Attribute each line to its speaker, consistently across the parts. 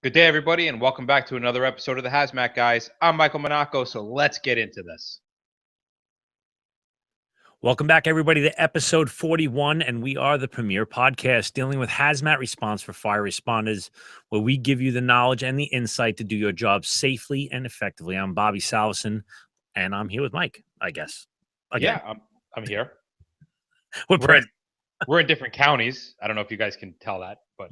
Speaker 1: Good day, everybody, and welcome back to another episode of the Hazmat Guys. I'm Michael Monaco, so let's get into this.
Speaker 2: Welcome back, everybody, to episode 41, and we are the premier podcast dealing with hazmat response for fire responders, where we give you the knowledge and the insight to do your job safely and effectively. I'm Bobby Salvesen, and I'm here with Mike, I guess. Again.
Speaker 1: Yeah, I'm here.
Speaker 2: We're
Speaker 1: We're in different counties. I don't know if you guys can tell that, but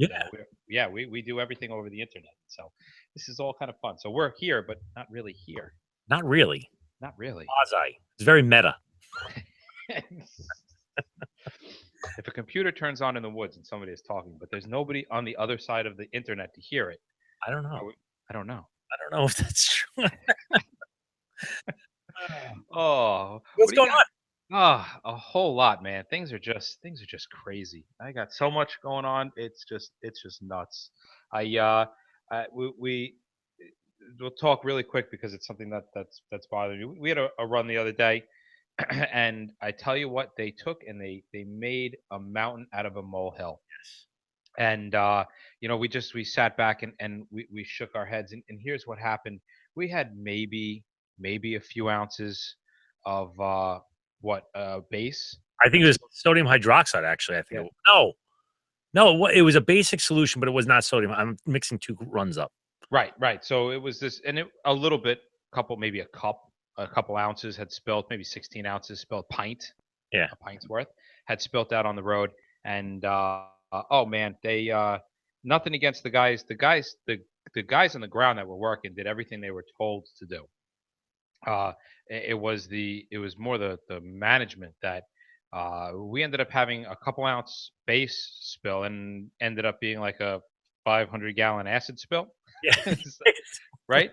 Speaker 2: Yeah.
Speaker 1: we do everything over the internet. So this is all kind of fun. So we're here, but not really here.
Speaker 2: Not really.
Speaker 1: Not really.
Speaker 2: Quasi. It's very meta.
Speaker 1: If a computer turns on in the woods and somebody is talking, but there's nobody on the other side of the internet to hear it,
Speaker 2: I don't know.
Speaker 1: I don't know.
Speaker 2: I don't know if that's true.
Speaker 1: Oh,
Speaker 2: What's going on?
Speaker 1: A whole lot, man. Things are just crazy. I got so much going on. It's just nuts. We'll talk really quick because it's something that's bothering me. We had a run the other day, and I tell you what, they took and they made a mountain out of a molehill. And we sat back and we shook our heads, and here's what happened. We had maybe a few ounces of base.
Speaker 2: I think it was sodium hydroxide, actually. I think.
Speaker 1: Yeah.
Speaker 2: No, it was a basic solution, but it was not sodium. I'm mixing two runs up.
Speaker 1: Right. So it was this, and a little bit, maybe a couple ounces had spilled, maybe 16 ounces spilled,
Speaker 2: Yeah,
Speaker 1: a pint's worth had spilt out on the road. And oh man, they nothing against the guys. The guys on the ground that were working did everything they were told to do. It was more the management that we ended up having a couple ounce base spill and ended up being like a 500-gallon acid spill.
Speaker 2: yeah.
Speaker 1: Right.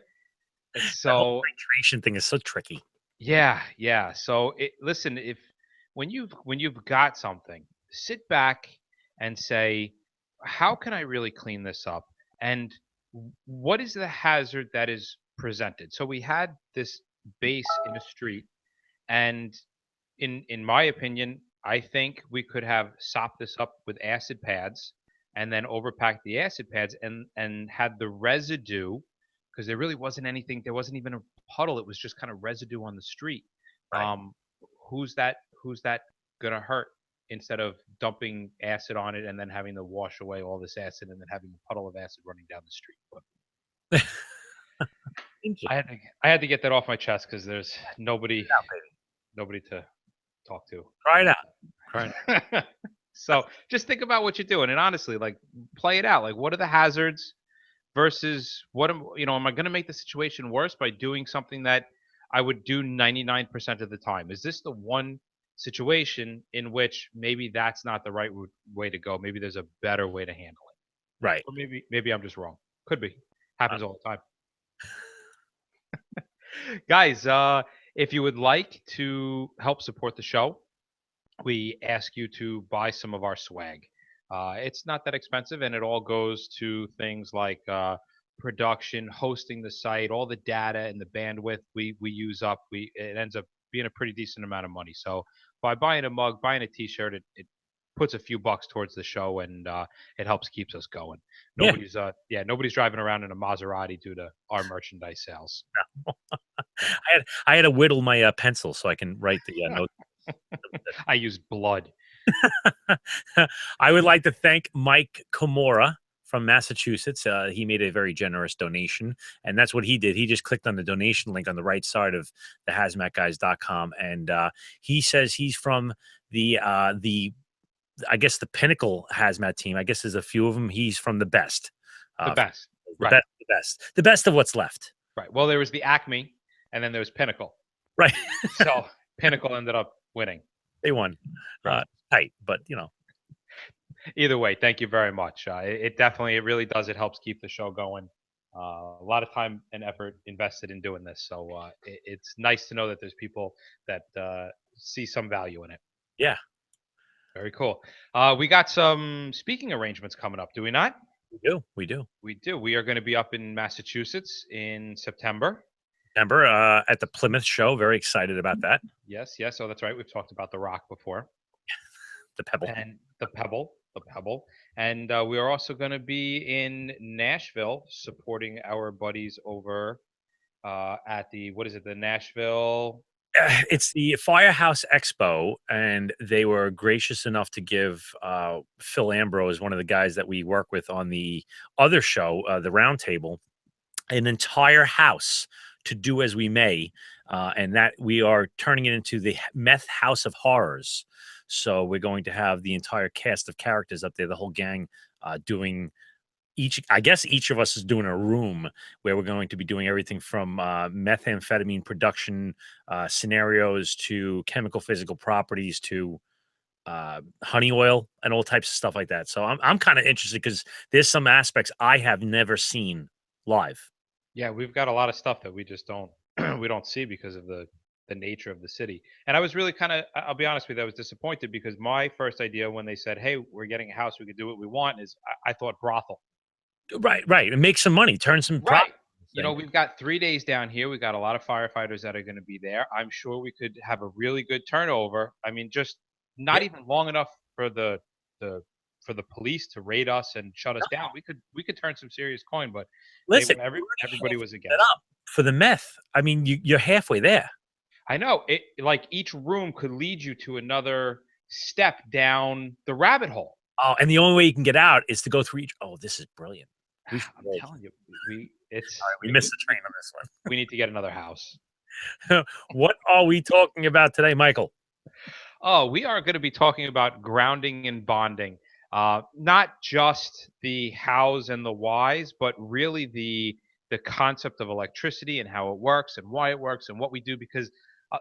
Speaker 1: So
Speaker 2: the whole titration thing is so tricky.
Speaker 1: Yeah. So listen, when you've got something, sit back and say, how can I really clean this up? And what is the hazard that is presented? So we had this base in a street, and in my opinion, I think we could have sopped this up with acid pads and then overpacked the acid pads and had the residue, because there really wasn't anything. There wasn't even a puddle. It was just kind of residue on the street.
Speaker 2: Right.
Speaker 1: Who's that gonna hurt, instead of dumping acid on it and then having to wash away all this acid and then having a puddle of acid running down the street? But I had to get that off my chest because there's nobody to talk to.
Speaker 2: Try it out.
Speaker 1: So just think about what you're doing, and honestly, like, play it out. Like, what are the hazards versus am I going to make the situation worse by doing something that I would do 99% of the time? Is this the one situation in which maybe that's not the right way to go? Maybe there's a better way to handle it.
Speaker 2: Right.
Speaker 1: Or maybe I'm just wrong. Could be. Happens all the time. Guys, if you would like to help support the show, we ask you to buy some of our swag. It's not that expensive, and it all goes to things like production, hosting the site, all the data and the bandwidth we use up. It ends up being a pretty decent amount of money. So by buying a mug, buying a T-shirt, it puts a few bucks towards the show, and it helps keeps us going. Nobody's driving around in a Maserati due to our merchandise sales.
Speaker 2: I had to whittle my pencil so I can write the note.
Speaker 1: I use blood.
Speaker 2: I would like to thank Mike Komora from Massachusetts. He made a very generous donation, and that's what he did. He just clicked on the donation link on the right side of the hazmatguys.com, and he says he's from the I guess the Pinnacle hazmat team. I guess there's a few of them. He's from the best.
Speaker 1: The best.
Speaker 2: The best of what's left.
Speaker 1: Right. Well, there was the Acme, and then there was Pinnacle.
Speaker 2: Right.
Speaker 1: So Pinnacle ended up winning.
Speaker 2: They won. Tight, but
Speaker 1: Either way, thank you very much. It really does. It helps keep the show going. A lot of time and effort invested in doing this. So it's nice to know that there's people that see some value in it.
Speaker 2: Yeah.
Speaker 1: Very cool. We got some speaking arrangements coming up, do we not?
Speaker 2: We do.
Speaker 1: We are going to be up in Massachusetts in September.
Speaker 2: At the Plymouth show. Very excited about that.
Speaker 1: Yes. Oh, that's right. We've talked about the Rock before.
Speaker 2: The Pebble.
Speaker 1: And the Pebble. the Pebble, and we are also going to be in Nashville supporting our buddies over at the what is it? The Nashville.
Speaker 2: It's the Firehouse Expo, and they were gracious enough to give Phil Ambrose, one of the guys that we work with on the other show, the Roundtable, an entire house to do as we may, and that we are turning it into the Meth House of Horrors. So we're going to have the entire cast of characters up there, the whole gang, doing each. I guess each of us is doing a room where we're going to be doing everything from methamphetamine production scenarios to chemical physical properties to honey oil and all types of stuff like that. So I'm kind of interested because there's some aspects I have never seen live.
Speaker 1: Yeah, we've got a lot of stuff that we just don't we don't see because of the nature of the city. And I was really kind of I'll be honest with you, I was disappointed because my first idea when they said, "Hey, we're getting a house, we could do what we want," is I thought brothel.
Speaker 2: Right, right, and make some money, turn some profit.
Speaker 1: Right. You know, we've got 3 days down here. We got a lot of firefighters that are gonna be there. I'm sure we could have a really good turnover. I mean, just not
Speaker 2: Yeah,
Speaker 1: even long enough for the for the police to raid us and shut us down. We could turn some serious coin, but they
Speaker 2: listen,
Speaker 1: were
Speaker 2: you're already
Speaker 1: everybody
Speaker 2: half
Speaker 1: was
Speaker 2: set
Speaker 1: against it.
Speaker 2: up for the meth. I mean, you're halfway there.
Speaker 1: I know. It like each room could lead you to another step down the rabbit hole.
Speaker 2: Oh, and the only way you can get out is to go through each. Oh, this is brilliant. We should
Speaker 1: I'm
Speaker 2: roll.
Speaker 1: telling you, we
Speaker 2: All
Speaker 1: it's
Speaker 2: right, we missed the train on this
Speaker 1: we need to get another house.
Speaker 2: one. What are we talking about today, Michael?
Speaker 1: Oh, we are going to be talking about grounding and bonding. Not just the hows and the whys, but really the concept of electricity and how it works and why it works and what we do. Because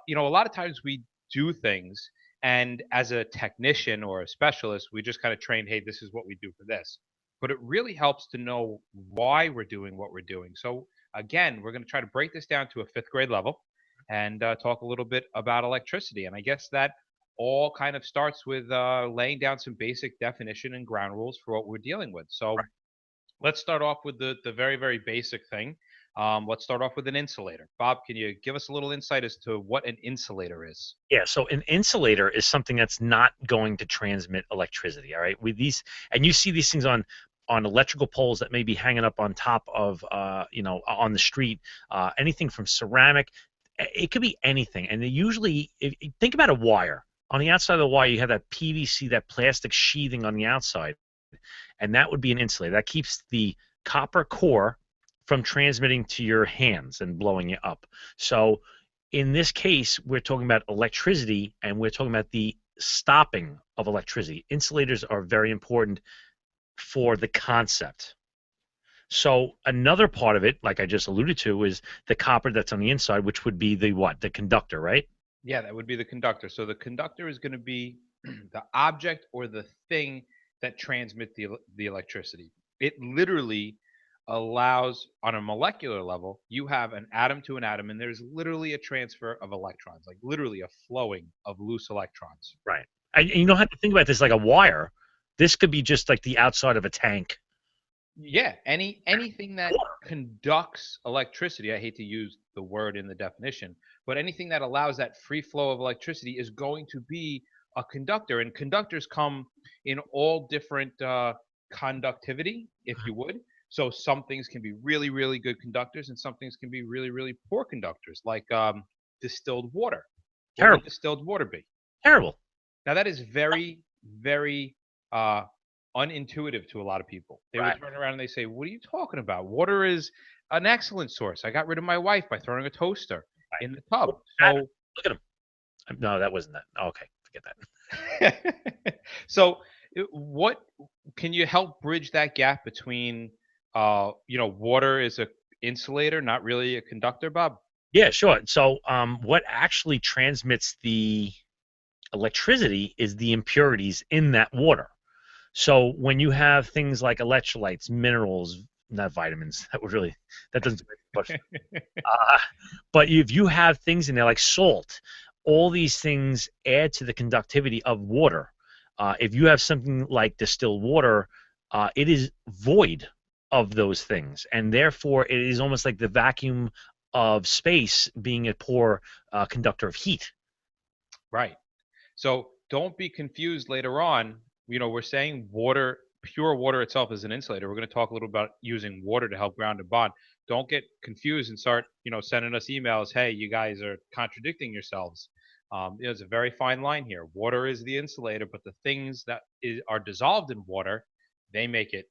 Speaker 1: you know, a lot of times we do things, and as a technician or a specialist, we just kind of train, hey, this is what we do for this. But it really helps to know why we're doing what we're doing. So again, we're going to try to break this down to a fifth grade level and talk a little bit about electricity. And I guess that all kind of starts with laying down some basic definition and ground rules for what we're dealing with. So let's start off with the very, very basic thing. Let's start off with an insulator. Bob, can you give us a little insight as to what an insulator is?
Speaker 2: Yeah, so an insulator is something that's not going to transmit electricity. All right, with these, and you see these things on electrical poles that may be hanging up on top of, on the street. Anything from ceramic, it could be anything. And they usually, think about a wire. On the outside of the wire, you have that PVC, that plastic sheathing on the outside, and that would be an insulator. That keeps the copper core from transmitting to your hands and blowing you up. So in this case, we're talking about electricity and we're talking about the stopping of electricity. Insulators are very important for the concept. So another part of it, like I just alluded to, is the copper that's on the inside, which would be the what? The conductor, right?
Speaker 1: Yeah, that would be the conductor. So the conductor is going to be the object or the thing that transmit the electricity. It literally allows on a molecular level, you have an atom to an atom, and there's literally a transfer of electrons, like literally a flowing of loose electrons.
Speaker 2: Right. And you don't have to think about this like a wire. This could be just like the outside of a tank.
Speaker 1: Yeah, anything that conducts electricity, I hate to use the word in the definition, but anything that allows that free flow of electricity is going to be a conductor. And conductors come in all different conductivity, if you would. So some things can be really, really good conductors, and some things can be really, really poor conductors, like distilled water. What would
Speaker 2: Terrible.
Speaker 1: distilled water be?
Speaker 2: Terrible.
Speaker 1: Now that is very, very uh, unintuitive to a lot of people. They would
Speaker 2: Right.
Speaker 1: turn around and they say, "What are you talking about? Water is an excellent source. I got rid of my wife by throwing a toaster
Speaker 2: Right.
Speaker 1: in the
Speaker 2: Look
Speaker 1: tub."
Speaker 2: at
Speaker 1: So,
Speaker 2: look at him. No, that wasn't that. Okay, forget that.
Speaker 1: so what can you help bridge that gap between, water is a insulator, not really a conductor, Bob?
Speaker 2: Yeah, sure. So, what actually transmits the electricity is the impurities in that water. So, when you have things like electrolytes, minerals, not vitamins, that doesn't do much. Uh, but if you have things in there like salt, all these things add to the conductivity of water. If you have something like distilled water, it is void of those things, and therefore it is almost like the vacuum of space being a poor conductor of heat.
Speaker 1: Right. So don't be confused later on we're saying water, pure water itself is an insulator. We're going to talk a little about using water to help ground and bond. Don't get confused and start, sending us emails. Hey, you guys are contradicting yourselves. There's a very fine line here. Water is the insulator, but the things that are dissolved in water, they make it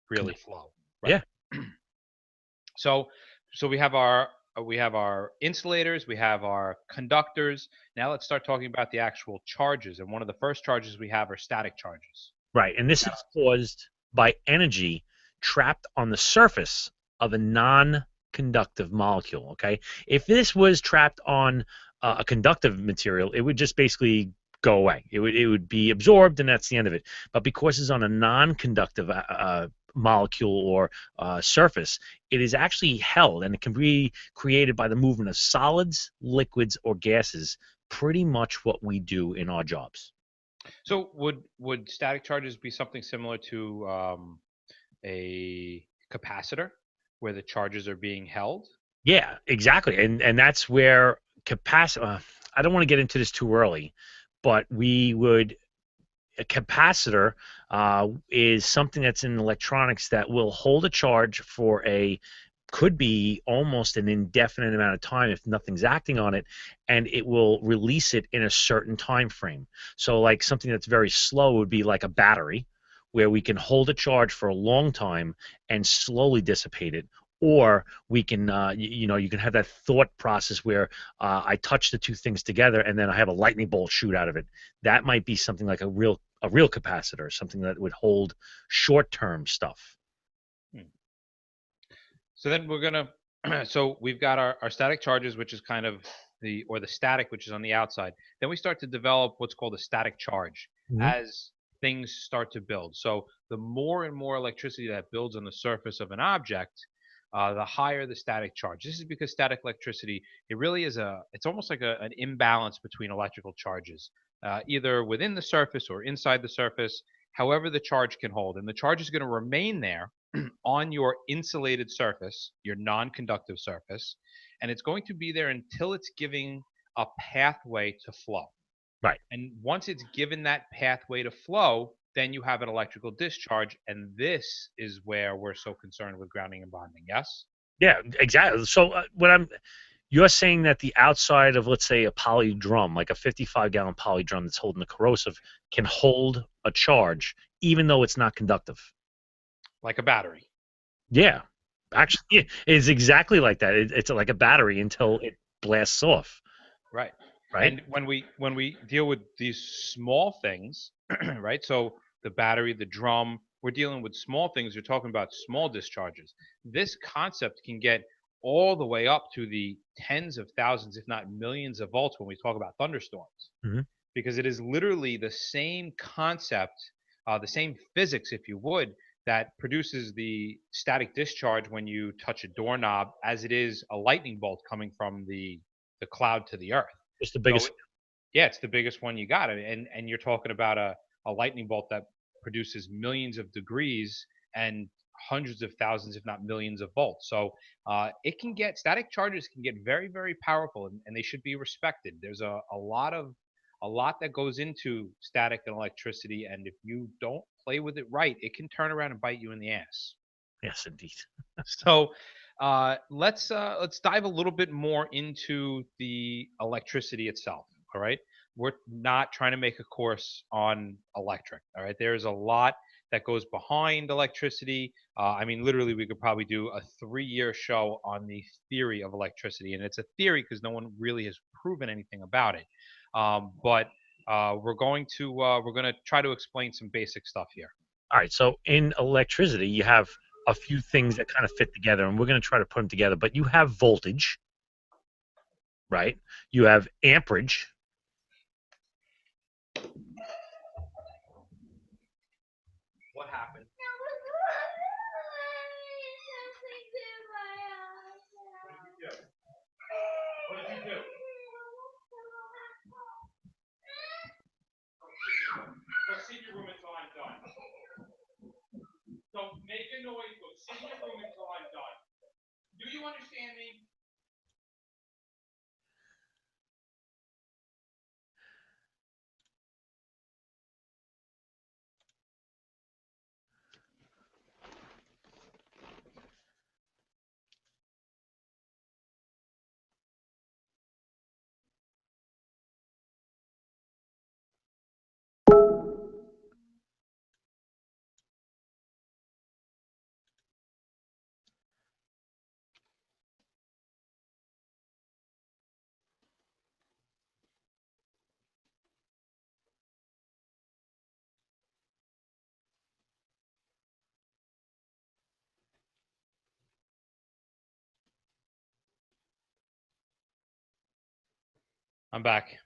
Speaker 1: really flow, right?
Speaker 2: Yeah.
Speaker 1: So, we have our insulators, we have our conductors. Now let's start talking about the actual charges. And one of the first charges we have are static charges.
Speaker 2: Right. And this is caused by energy trapped on the surface of a non-conductive molecule. Okay. If this was trapped on a conductive material, it would just basically go away. It would be absorbed, and that's the end of it. But because it's on a non-conductive molecule or surface, it is actually held, and it can be created by the movement of solids, liquids, or gases. Pretty much what we do in our jobs.
Speaker 1: So would static charges be something similar to a capacitor, where the charges are being held?
Speaker 2: Yeah, exactly. And that's where capacity. I don't want to get into this too early, but we would a capacitor is something that's in electronics that will hold a charge for a could be almost an indefinite amount of time if nothing's acting on it, and it will release it in a certain time frame. So like something that's very slow would be like a battery, where we can hold a charge for a long time and slowly dissipate it. Or we can you can have that thought process where I touch the two things together and then I have a lightning bolt shoot out of it. That might be something like a real capacitor, something that would hold short-term stuff.
Speaker 1: Hmm. So then we're gonna so we've got our static charges, which is kind of the static, which is on the outside. Then we start to develop what's called a static charge
Speaker 2: Mhm.
Speaker 1: as things start to build. So the more and more electricity that builds on the surface of an object, the higher the static charge. This is because static electricity, it really is it's almost like an imbalance between electrical charges, either within the surface or inside the surface, however the charge can hold. And the charge is going to remain there on your insulated surface, your non-conductive surface, and it's going to be there until it's giving a pathway to flow.
Speaker 2: Right.
Speaker 1: And once it's given that pathway to flow, then you have an electrical discharge, and this is where we're so concerned with grounding and bonding. Yes?
Speaker 2: Yeah, exactly. So you're saying that the outside of, let's say, a poly drum, like a 55-gallon poly drum that's holding the corrosive, can hold a charge even though it's not conductive.
Speaker 1: Like a battery.
Speaker 2: Yeah, actually, it's exactly like that. It's like a battery until it blasts off,
Speaker 1: Right.
Speaker 2: right?
Speaker 1: And when we deal with these small things, right? So the battery, the drum, we're dealing with small things. You're talking about small discharges. This concept can get all the way up to the tens of thousands, if not millions of volts when we talk about thunderstorms,
Speaker 2: Hmm.
Speaker 1: because it is literally the same concept, the same physics, if you would, that produces the static discharge when you touch a doorknob, as it is a lightning bolt coming from the cloud to the earth.
Speaker 2: It's the
Speaker 1: So
Speaker 2: biggest.
Speaker 1: yeah, it's the biggest one you got, and you're talking about a lightning bolt that produces millions of degrees and hundreds of thousands, if not millions of volts. So it can get static charges can get very, very powerful, and they should be respected. There's a lot that goes into static and electricity, and if you don't play with it right, it can turn around and bite you in the ass.
Speaker 2: Yes, indeed.
Speaker 1: So let's dive a little bit more into the electricity itself. All right, we're not trying to make a course on electric. All right, there's a lot that goes behind electricity. I mean, literally, we could probably do a 3-year show on the theory of electricity, and it's a theory because no one really has proven anything about it. But we're going to try to explain some basic stuff here.
Speaker 2: All right. So in electricity, you have a few things that kind of fit together, and we're going to try to put them together. But you have voltage, right? You have amperage.
Speaker 1: What happened? What did you do? Go sit in your room until I'm done. Don't make a noise. Go sit in your room until I'm done. Do you understand me? I'm back.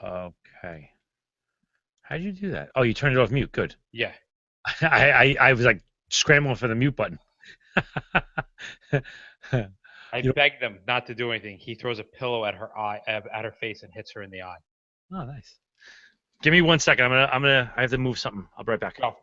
Speaker 2: Okay. How'd you do that? Oh, you turned it off mute. Good.
Speaker 1: Yeah.
Speaker 2: I was like scrambling for the mute button.
Speaker 1: I
Speaker 2: You know,
Speaker 1: begged them not to do anything. He throws a pillow at her eye, at her face, and hits her in the eye.
Speaker 2: oh, nice. Give me 1 second. I have to move something. I'll be right back.
Speaker 1: Go.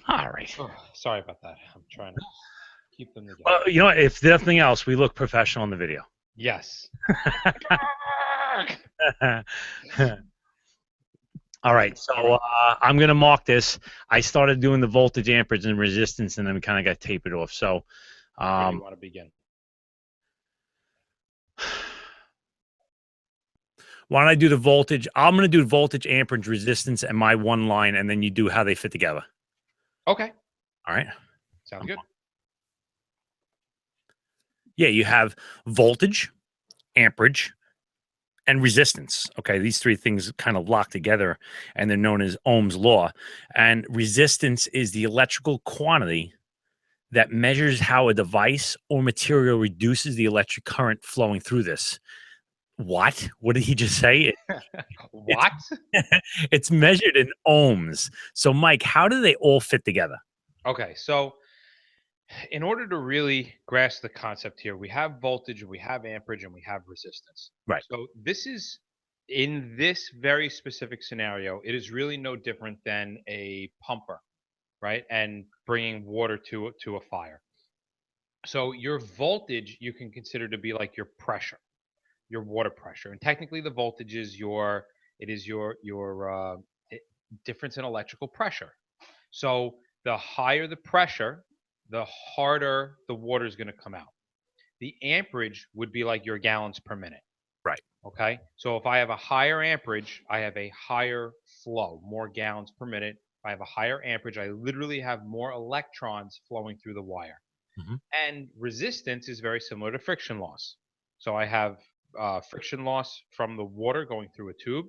Speaker 2: All right.
Speaker 1: Oh, sorry about that. I'm trying to keep them together.
Speaker 2: Well, you know what? If nothing else, we look professional in the video.
Speaker 1: Yes.
Speaker 2: All right. So
Speaker 1: All right.
Speaker 2: I'm going to mark this. I started doing the voltage, amperage, and resistance, and then we kind of got tapered off. So
Speaker 1: Where do you want to begin?
Speaker 2: why don't I do the voltage? I'm going to do voltage, amperage, resistance, and my one line, and then you do how they fit together.
Speaker 1: Okay.
Speaker 2: All right.
Speaker 1: Sounds good.
Speaker 2: Yeah, you have voltage, amperage, and resistance. Okay, these three things kind of lock together, and they're known as Ohm's law. And resistance is the electrical quantity that measures how a device or material reduces the electric current flowing through this. What? What did he just say?
Speaker 1: What?
Speaker 2: It's measured in ohms. So, Mike, how do they all fit together?
Speaker 1: Okay. So, in order to really grasp the concept here, we have voltage, we have amperage, and we have resistance.
Speaker 2: Right.
Speaker 1: So, this is in this very specific scenario, it is really no different than a pumper, right? And bringing water to a fire. So, your voltage you can consider to be like your pressure, your water pressure, and technically the voltage is your difference in electrical pressure. So the higher the pressure, the harder the water is going to come out. The amperage would be like your gallons per minute.
Speaker 2: Right.
Speaker 1: Okay. So if I have a higher amperage, I have a higher flow, more gallons per minute. If I have a higher amperage, I literally have more electrons flowing through the wire.
Speaker 2: Mm-hmm.
Speaker 1: And resistance is very similar to friction loss. So I have friction loss from the water going through a tube.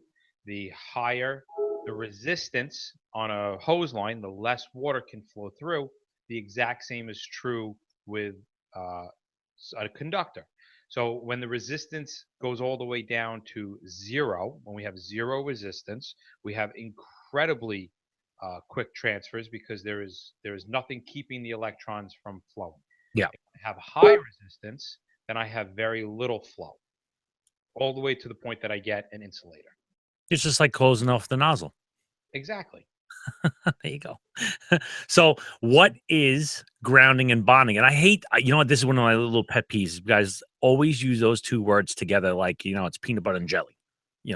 Speaker 1: The higher the resistance on a hose line, the less water can flow through. The exact same is true with uh, a conductor. So when the resistance goes all the way down to zero, when we have zero resistance, we have incredibly quick transfers because there is nothing keeping the electrons from flowing.
Speaker 2: Yeah.
Speaker 1: If I have high resistance, then I have very little flow, all the way to the point that I get an insulator.
Speaker 2: It's just like closing off the nozzle.
Speaker 1: Exactly.
Speaker 2: There you go. So, what is grounding and bonding? And I hate, you know what? This is one of my little pet peeves. You guys always use those two words together, like it's peanut butter and jelly. You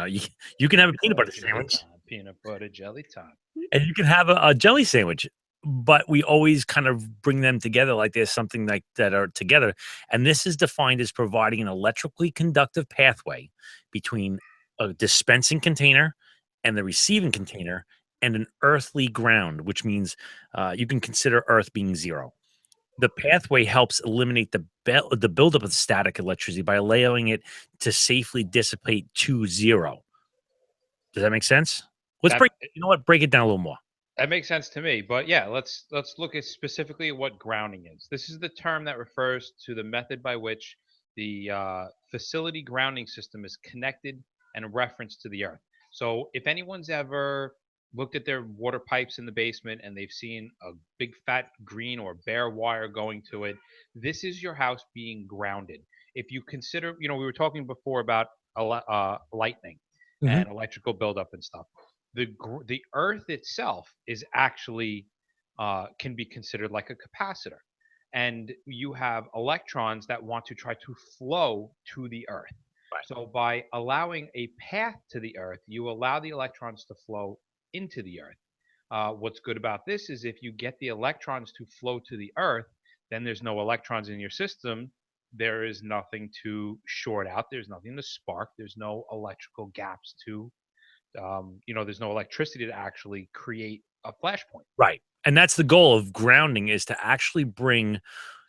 Speaker 2: can have a peanut butter sandwich,
Speaker 1: Peanut butter jelly time.
Speaker 2: and you can have a jelly sandwich, but we always kind of bring them together like there's something like that are together. And this is defined as providing an electrically conductive pathway between a dispensing container and the receiving container and an earthly ground, which means you can consider Earth being zero. The pathway helps eliminate the buildup of static electricity by allowing it to safely dissipate to zero. Does that make sense? Let's
Speaker 1: That
Speaker 2: break. You know what? Break it down a little more.
Speaker 1: that makes sense to me. But yeah, let's look at specifically what grounding is. This is the term that refers to the method by which the facility grounding system is connected and referenced to the earth. So if anyone's ever looked at their water pipes in the basement and they've seen a big fat green or bare wire going to it, this is your house being grounded. If you consider, we were talking before about lightning
Speaker 2: Mhm.
Speaker 1: and electrical buildup and stuff. The earth itself is actually can be considered like a capacitor, and you have electrons that want to try to flow to the earth.
Speaker 2: Right.
Speaker 1: So by allowing a path to the earth, you allow the electrons to flow into the earth. What's good about this is if you get the electrons to flow to the earth, then there's no electrons in your system. There is nothing to short out. There's nothing to spark. There's no electrical gaps to, there's no electricity to actually create a flashpoint.
Speaker 2: Right. And that's the goal of grounding, is to actually bring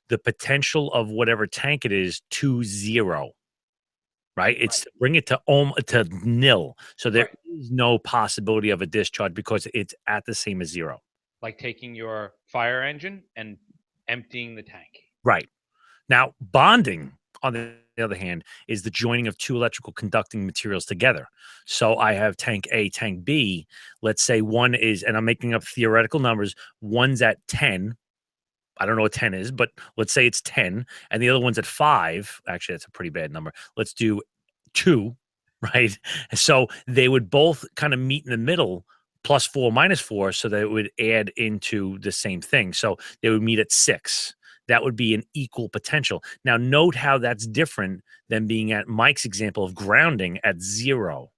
Speaker 2: the potential of whatever tank it is to zero. Right? It's
Speaker 1: Right.
Speaker 2: to bring it to nil. So there
Speaker 1: Right.
Speaker 2: is no possibility of a discharge because it's at the same as zero.
Speaker 1: Like taking your fire engine and emptying the tank.
Speaker 2: Right. Now, bonding, on the other hand, is the joining of two electrical conducting materials together. So I have tank A, tank B. Let's say one is, and I'm making up theoretical numbers, one's at 10. I don't know what 10 is, but let's say it's 10, and the other one's at 5. Actually, that's a pretty bad number. Let's do 2, right? So they would both kind of meet in the middle, +4, -4, so that it would add into the same thing. So they would meet at 6. That would be an equal potential. Now, note how that's different than being at Mike's example of grounding at 0.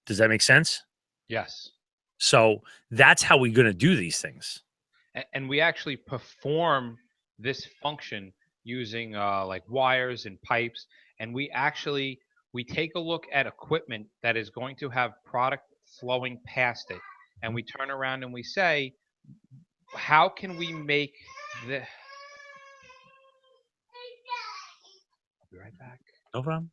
Speaker 2: Does that make sense?
Speaker 1: Yes.
Speaker 2: So that's how we're going to do these things.
Speaker 1: And we actually perform this function using like wires and pipes, and we take a look at equipment that is going to have product flowing past it, and we turn around and we say, how can we make the I'll be right back.
Speaker 2: No problem.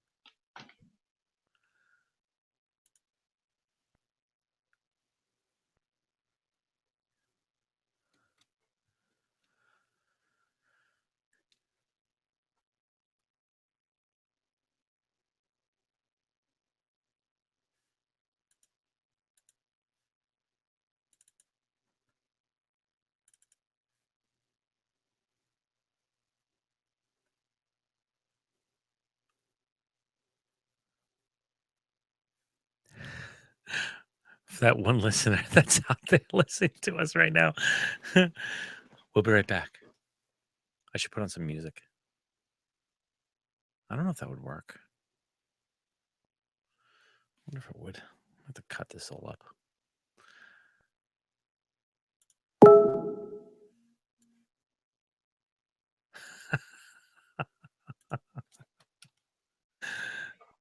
Speaker 2: That one listener that's out there listening to us right now. We'll be right back. I should put on some music. I don't know if that would work. I wonder if it would. I have to cut this all up.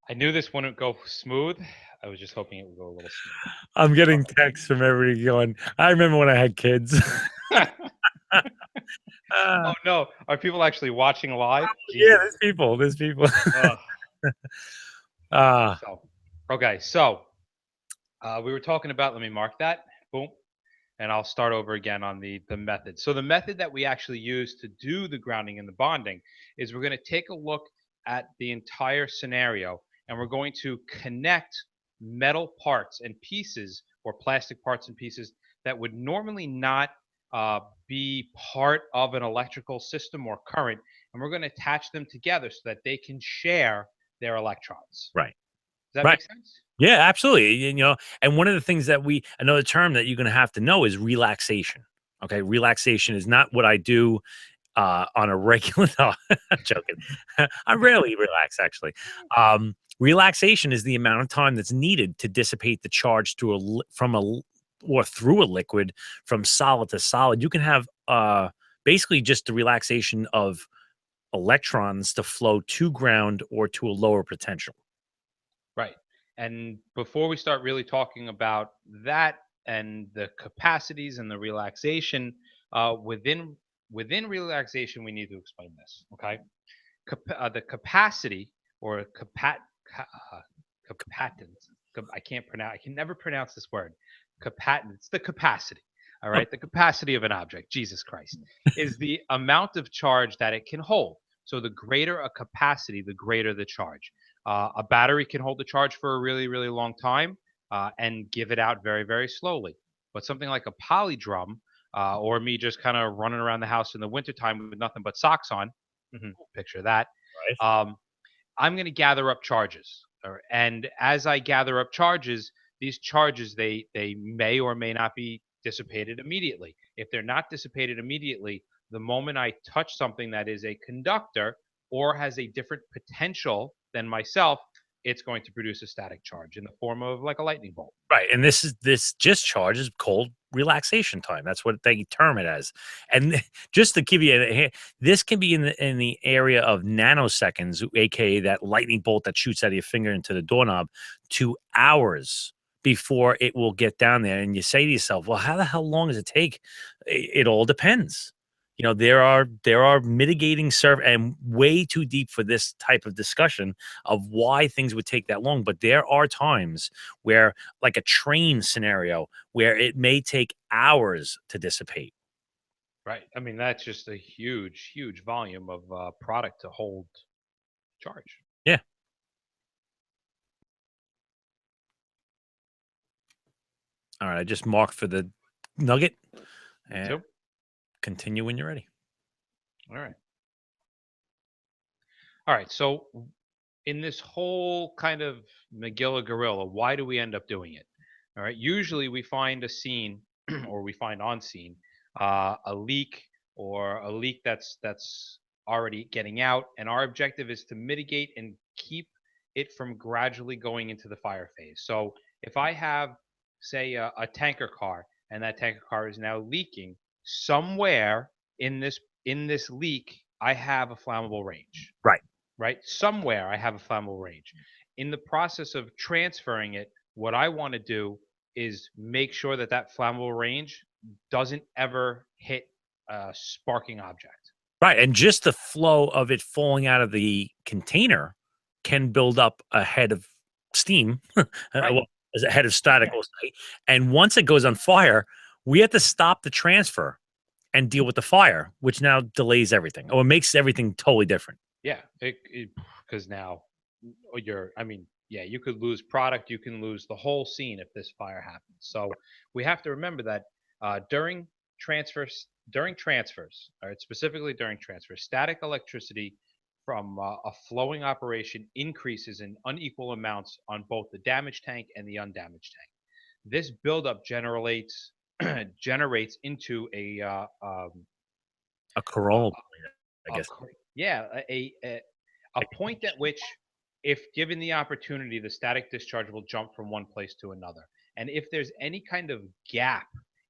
Speaker 1: I knew this wouldn't go smooth. I was just hoping it would go a little
Speaker 2: I'm getting texts from everybody going, I remember when I had kids.
Speaker 1: smooth.
Speaker 2: Ah,
Speaker 1: Oh no, are people actually watching live?
Speaker 2: yeah,
Speaker 1: Jesus.
Speaker 2: there's people. There's people.
Speaker 1: Ugh.
Speaker 2: Ah,
Speaker 1: So, okay, so we were talking about. Let me mark that. Boom, and I'll start over again on the method. So the method that we actually use to do the grounding and the bonding is we're going to take a look at the entire scenario, and we're going to connect metal parts and pieces or plastic parts and pieces that would normally not be part of an electrical system or current, and we're going to attach them together so that they can share their electrons.
Speaker 2: right.
Speaker 1: Does that
Speaker 2: Right.
Speaker 1: make sense?
Speaker 2: Yeah, absolutely. And one of the things that another term that you're going to have to know is relaxation. Okay. Relaxation is not what I do on a regular. No, I'm joking. I rarely relax, actually. Relaxation is the amount of time that's needed to dissipate the charge through a liquid from solid to solid. You can have basically just the relaxation of electrons to flow to ground or to a lower potential.
Speaker 1: Right. And before we start really talking about that and the capacities and the relaxation, within relaxation, we need to explain this. Okay, the capacity or capacitance. I can't pronounce. I can never pronounce this word. It's the capacity. All right, the capacity of an object. Jesus Christ is the amount of charge that it can hold. So the greater a capacity, the greater the charge. A battery can hold the charge for a really, really long time and give it out very, very slowly. But something like a poly drum or me just kind of running around the house in the wintertime with nothing but socks on, picture that,
Speaker 2: Right.
Speaker 1: um, I'm going to gather up charges. And as I gather up charges, these charges, they may or may not be dissipated immediately. If they're not dissipated immediately, the moment I touch something that is a conductor or has a different potential than myself, it's going to produce a static charge in the form of like a lightning bolt.
Speaker 2: Right, and this discharge is called relaxation time. That's what they term it as. And just to give you this can be in the area of nanoseconds, aka that lightning bolt that shoots out of your finger into the doorknob, to hours before it will get down there. And you say to yourself, "Well, how the hell long does it take?" It all depends. There are mitigating and way too deep for this type of discussion of why things would take that long. But there are times where, like a train scenario, where it may take hours to dissipate.
Speaker 1: Right. I mean, that's just a huge, huge volume of product to hold charge.
Speaker 2: Yeah. All right. I just marked for the nugget
Speaker 1: Me
Speaker 2: and
Speaker 1: too.
Speaker 2: continue when you're ready.
Speaker 1: All right. All right. So in this whole kind of Megillah gorilla, why do we end up doing it? All right. Usually we find a scene or we find on scene a leak or a leak that's already getting out, and our objective is to mitigate and keep it from gradually going into the fire phase. So if I have, say, a tanker car, and that tanker car is now leaking somewhere in this leak, I have a flammable range,
Speaker 2: Right.
Speaker 1: right? Somewhere I have a flammable range. In the process of transferring it, what I want to do is make sure that that flammable range doesn't ever hit a sparking object.
Speaker 2: Right. And just the flow of it falling out of the container can build up a head of steam,
Speaker 1: Right.
Speaker 2: well, as a head of static,
Speaker 1: Yeah.
Speaker 2: we'll say. And once it goes on fire, we have to stop the transfer and deal with the fire, which now delays everything or makes everything totally different.
Speaker 1: Yeah. Because now I mean, yeah, you could lose product, you can lose the whole scene if this fire happens. So we have to remember that during transfers, all right, specifically during transfers, static electricity from a flowing operation increases in unequal amounts on both the damaged tank and the undamaged tank. This buildup generates into
Speaker 2: A
Speaker 1: a,
Speaker 2: coronal point, I
Speaker 1: a
Speaker 2: guess.
Speaker 1: yeah, a point at which, if given the opportunity, the static discharge will jump from one place to another. And if there's any kind of gap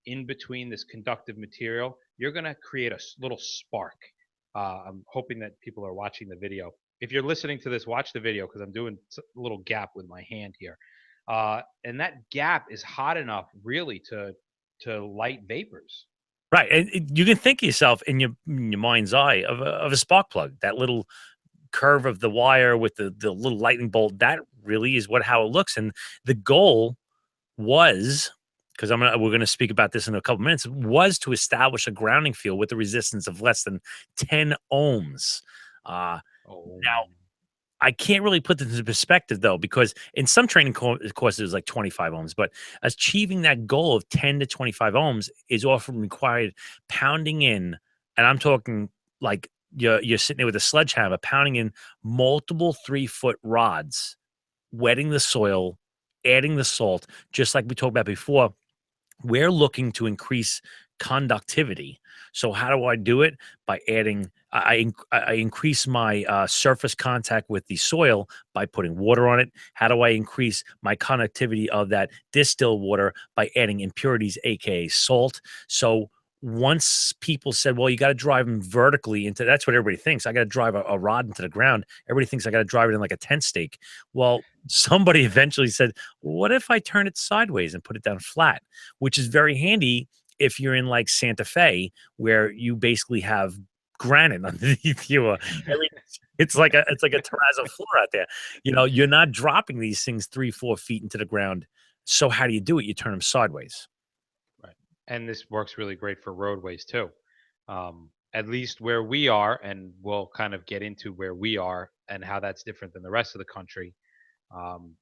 Speaker 1: in between this conductive material, you're going to create a little spark. I'm hoping that people are watching the video. If you're listening to this, watch the video because I'm doing a little gap with my hand here. And that gap is hot enough, really, to light vapors.
Speaker 2: Right. And you can think of yourself in your mind's eye of a spark plug, that little curve of the wire with the little lightning bolt. That really is how it looks. And the goal was, because we're gonna speak about this in a couple minutes, was to establish a grounding field with a resistance of less than 10 ohms. Uh,
Speaker 1: Oh,
Speaker 2: Now I can't really put this into perspective though, because in some training courses it's like 25 ohms, but achieving that goal of 10 to 25 ohms is often required pounding in, and I'm talking like you're sitting there with a sledgehammer pounding in multiple 3-foot rods, wetting the soil, adding the salt, just like we talked about before. We're looking to increase conductivity. So how do I do it? By adding, I increase my surface contact with the soil by putting water on it. How do I increase my conductivity of that distilled water? By adding impurities, aka salt. So once people said, well, you got to drive them vertically into, that's what everybody thinks. I got to drive a rod into the ground. Everybody thinks I got to drive it in like a tent stake. Well, somebody eventually said, what if I turn it sideways and put it down flat? Which is very handy if you're in like Santa Fe, where you basically have granite underneath you. It's like a terrazzo floor out there. You're not dropping these things 3-4 feet into the ground. So how do you do it? You turn them sideways.
Speaker 1: right. And this works really great for roadways too. At least where we are, and we'll kind of get into where we are and how that's different than the rest of the country. Um,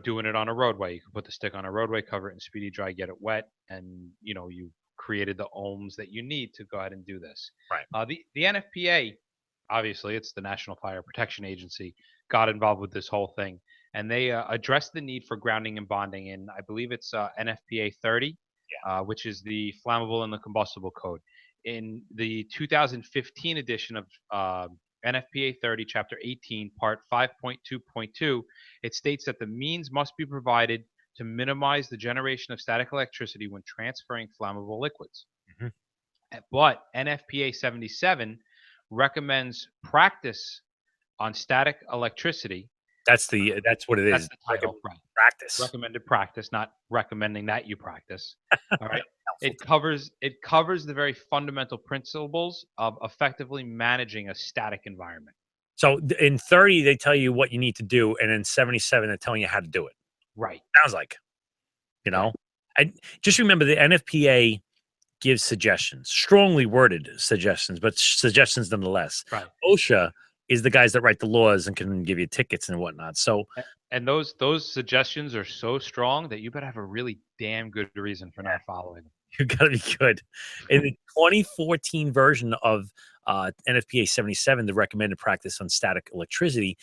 Speaker 1: doing it on a roadway, you can put the stick on a roadway, cover it in speedy dry, get it wet, and you created the ohms that you need to go ahead and do this.
Speaker 2: Right.
Speaker 1: The NFPA, obviously, it's the National Fire Protection Agency, got involved with this whole thing, and they addressed the need for grounding and bonding in, I believe it's NFPA 30, which is the flammable and the combustible code. In the 2015 edition of NFPA 30, Chapter 18, Part 5.2.2, it states that the means must be provided to minimize the generation of static electricity when transferring flammable liquids.
Speaker 2: Mhm.
Speaker 1: But NFPA 77 recommends practice on static electricity.
Speaker 2: That's what it
Speaker 1: That's
Speaker 2: is.
Speaker 1: the title,
Speaker 2: Recommended
Speaker 1: right?
Speaker 2: practice.
Speaker 1: Recommended practice, not recommending that you practice. All right.
Speaker 2: Helpful.
Speaker 1: It covers the very fundamental principles of effectively managing a static environment.
Speaker 2: So in 30, they tell you what you need to do, and in 77, they're telling you how to do it.
Speaker 1: Right.
Speaker 2: Sounds like, you
Speaker 1: Okay.
Speaker 2: know. I just remember the NFPA gives suggestions, strongly worded suggestions, but suggestions nonetheless.
Speaker 1: Right.
Speaker 2: OSHA is the guys that write the laws and can give you tickets and whatnot. So
Speaker 1: And those suggestions are so strong that you better have a really damn good reason for not following them.
Speaker 2: you got to be good. In the 2014 version of NFPA 77, the recommended practice on static electricity,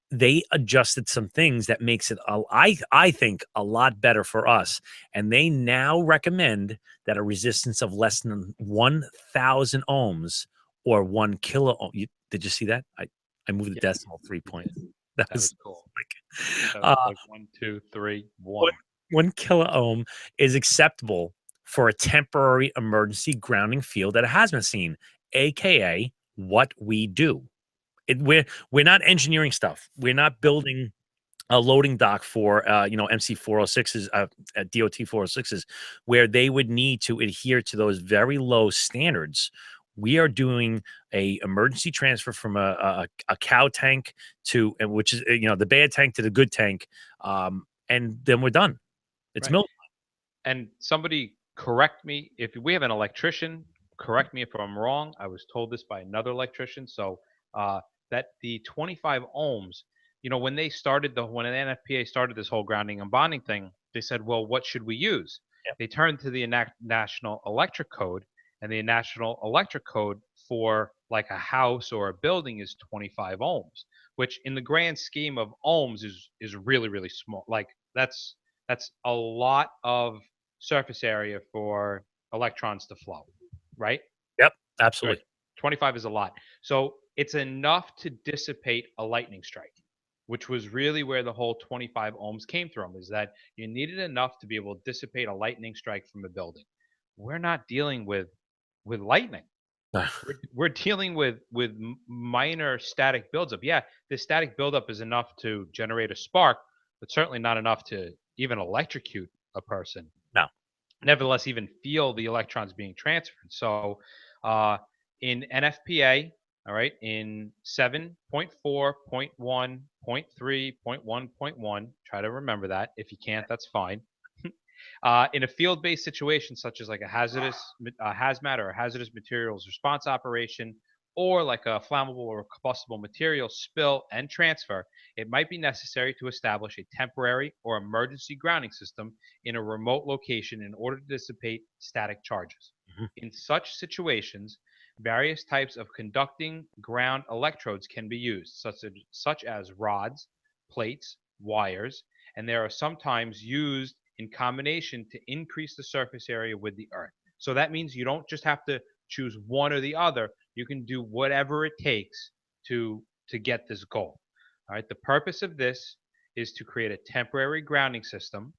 Speaker 2: they adjusted some things that makes it, I think, a lot better for us. And they now recommend that a resistance of less than 1,000 ohms or 1 kilo. Did you see that? I moved the
Speaker 1: Yeah,
Speaker 2: decimal 3 points. That
Speaker 1: that
Speaker 2: was
Speaker 1: was cool.
Speaker 2: like,
Speaker 1: That was like 1, 2, 3,
Speaker 2: one
Speaker 1: 1.
Speaker 2: 1 kilo ohm is acceptable for a temporary emergency grounding field at a hazmat scene, aka what we do. We're not engineering stuff. We're not building a loading dock for MC 406s, DOT 406s, where they would need to adhere to those very low standards. We are doing a emergency transfer from a cow tank to, which is the bad tank to the good tank, and then we're done. It's
Speaker 1: Right.
Speaker 2: milk.
Speaker 1: And somebody correct me if we have an electrician, correct me if I'm wrong. I was told this by another electrician. So uh, that the 25 ohms, when they started when an NFPA started this whole grounding and bonding thing, they said, well, what should we use?
Speaker 2: Yep.
Speaker 1: They turned to the National Electric Code, and the National Electric Code for like a house or a building is 25 ohms, which in the grand scheme of ohms is really really small. Like that's a lot of surface area for electrons to flow, right?
Speaker 2: Yep.
Speaker 1: Right.
Speaker 2: Absolutely.
Speaker 1: 25 is a lot. So it's enough to dissipate a lightning strike, which was really where the whole 25 ohms came from, is that you needed enough to be able to dissipate a lightning strike from a building. We're not dealing with lightning. We're dealing with minor static buildup. Yeah, the static buildup is enough to generate a spark, but certainly not enough to even electrocute a person.
Speaker 2: No.
Speaker 1: Nevertheless, even feel the electrons being transferred. So, uh, in NFPA, all right, in 7.4.1.3.1.1, try to remember that. If you can't, that's fine. In a field-based situation such as like a hazmat or a hazardous materials response operation, or like a flammable or combustible material spill and transfer, it might be necessary to establish a temporary or emergency grounding system in a remote location in order to dissipate static charges.
Speaker 2: Mhm.
Speaker 1: In such situations, various types of conducting ground electrodes can be used, such as rods, plates, wires, and they are sometimes used in combination to increase the surface area with the earth. So that means you don't just have to choose one or the other. You can do whatever it takes to get this goal. All right. The purpose of this is to create a temporary grounding system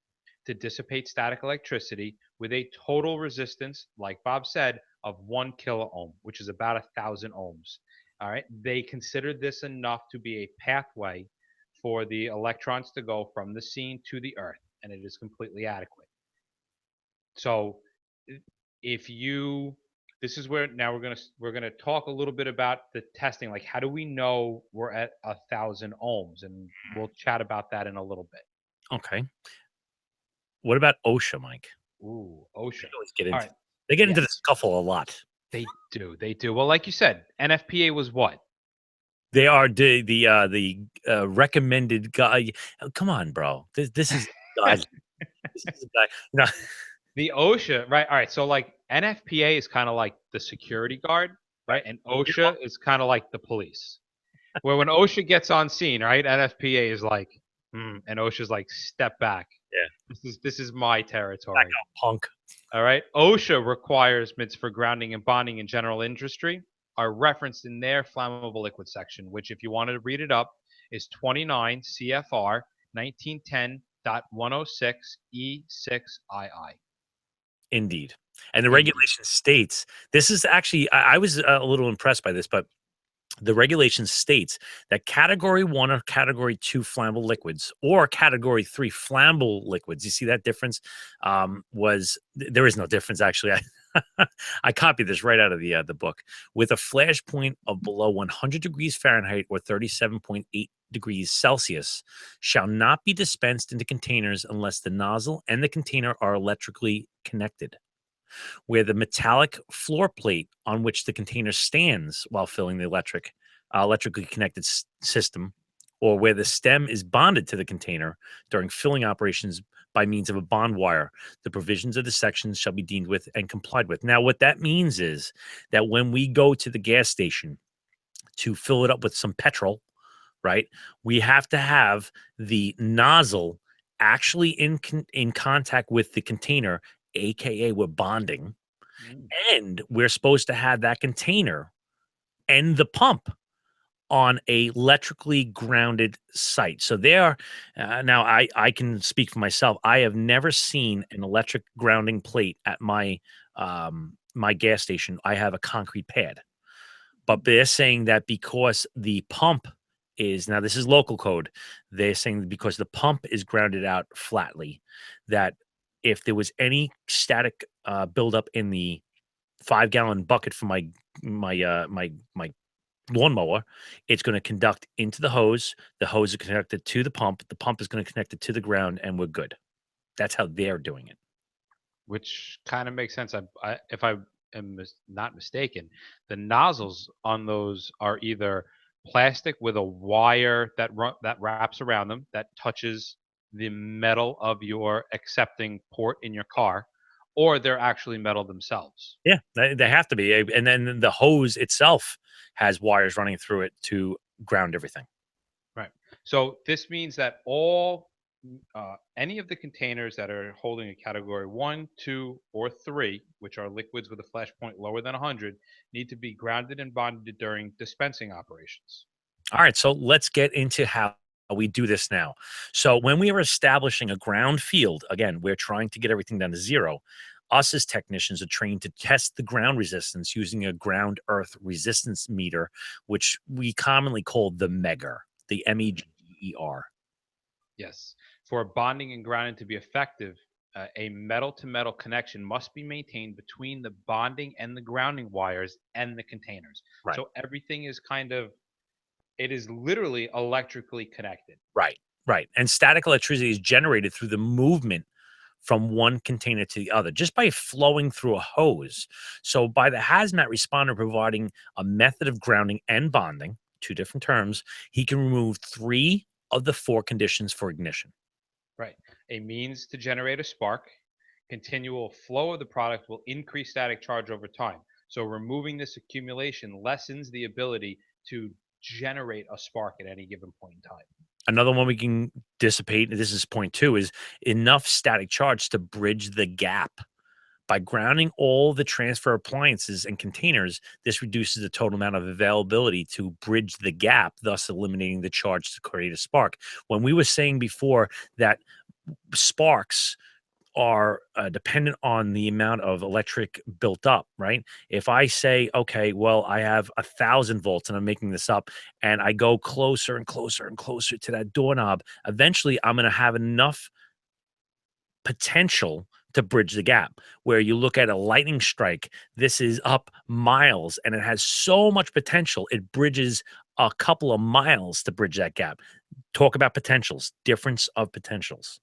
Speaker 1: to dissipate static electricity with a total resistance, like Bob said, of 1 kilo ohm, which is about 1,000 ohms. All right. They consider this enough to be a pathway for the electrons to go from the scene to the earth, and it is completely adequate. So if you this is where now we're gonna talk a little bit about the testing, like how do we know we're at 1,000 ohms, and we'll chat about that in a little bit.
Speaker 2: Okay. What about OSHA, Mike?
Speaker 1: Ooh,
Speaker 2: They
Speaker 1: OSHA.
Speaker 2: always get
Speaker 1: All
Speaker 2: into
Speaker 1: right.
Speaker 2: they get into the
Speaker 1: Yes,
Speaker 2: scuffle a lot.
Speaker 1: they do. Well, like you said, NFPA was what?
Speaker 2: They are the recommended guy. Come on, bro. This is God. This is a guy. No,
Speaker 1: The OSHA, right? All right. So like NFPA is kind of like the security guard,
Speaker 2: right.
Speaker 1: right? And
Speaker 2: You know,
Speaker 1: OSHA is kind of like the police. Where when OSHA gets on scene, right? NFPA is like, and OSHA's like, step back.
Speaker 2: yeah,
Speaker 1: This is my
Speaker 2: back
Speaker 1: territory.
Speaker 2: punk.
Speaker 1: All right. OSHA requirements for grounding and bonding in general industry are referenced in their flammable liquid section, which, if you wanted to read it up, is 29 CFR 1910.106 E6II.
Speaker 2: Indeed. And the
Speaker 1: Indeed.
Speaker 2: regulation states this is actually, I was a little impressed by this, but the regulation states that category 1 or category 2 flammable liquids or category 3 flammable liquids, you see that difference? There is no difference actually. I copied this right out of the book. With a flash point of below 100 degrees Fahrenheit or 37.8 degrees Celsius shall not be dispensed into containers unless the nozzle and the container are electrically connected, where the metallic floor plate on which the container stands while filling the electrically connected system, or where the stem is bonded to the container during filling operations by means of a bond wire, the provisions of the sections shall be deemed with and complied with. Now, what that means is that when we go to the gas station to fill it up with some petrol, right, we have to have the nozzle actually in contact with the container, aka we're bonding,
Speaker 1: Mm.
Speaker 2: and we're supposed to have that container and the pump on a electrically grounded site. So there, now I can speak for myself. I have never seen an electric grounding plate at my gas station. I have a concrete pad, but they're saying that because the pump is, now this is local code. They're saying that because the pump is grounded out flatly, that if there was any static buildup in the 5-gallon bucket for my lawnmower, it's going to conduct into the hose. The hose is connected to the pump. The pump is going to connect it to the ground, and we're good. That's how they're doing it.
Speaker 1: Which kind of makes sense. If I am not mistaken, the nozzles on those are either plastic with a wire that wraps around them that touches the metal of your accepting port in your car, or they're actually metal themselves.
Speaker 2: Yeah, they have to be. And then the hose itself has wires running through it to ground everything.
Speaker 1: Right. So this means that all any of the containers that are holding a category 1, 2, or 3, which are liquids with a flash point lower than 100, need to be grounded and bonded during dispensing operations.
Speaker 2: All right, so let's get into how we do this now. So when we are establishing a ground field, again, we're trying to get everything down to zero. Us as technicians are trained to test the ground resistance using a ground earth resistance meter, which we commonly call the MEGR, the MEGER.
Speaker 1: Yes. For bonding and grounding to be effective, a metal to metal connection must be maintained between the bonding and the grounding wires and the containers.
Speaker 2: Right.
Speaker 1: So everything is it is literally electrically connected.
Speaker 2: Right, right. And static electricity is generated through the movement from one container to the other just by flowing through a hose. So, by the hazmat responder providing a method of grounding and bonding, two different terms, he can remove 3 of the 4 conditions for ignition.
Speaker 1: Right. A means to generate a spark. Continual flow of the product will increase static charge over time. So removing this accumulation lessens the ability to generate a spark at any given point in time.
Speaker 2: Another one we can dissipate, this is point 2, is enough static charge to bridge the gap. By grounding all the transfer appliances and containers, this reduces the total amount of availability to bridge the gap, thus eliminating the charge to create a spark. When we were saying before that sparks are dependent on the amount of electric built up, right? If I say, okay, well, I have 1,000 volts and I'm making this up, and I go closer and closer and closer to that doorknob, eventually I'm going to have enough potential to bridge the gap. Where you look at a lightning strike, this is up miles and it has so much potential, it bridges a couple of miles to bridge that gap. Talk about potentials, difference of potentials.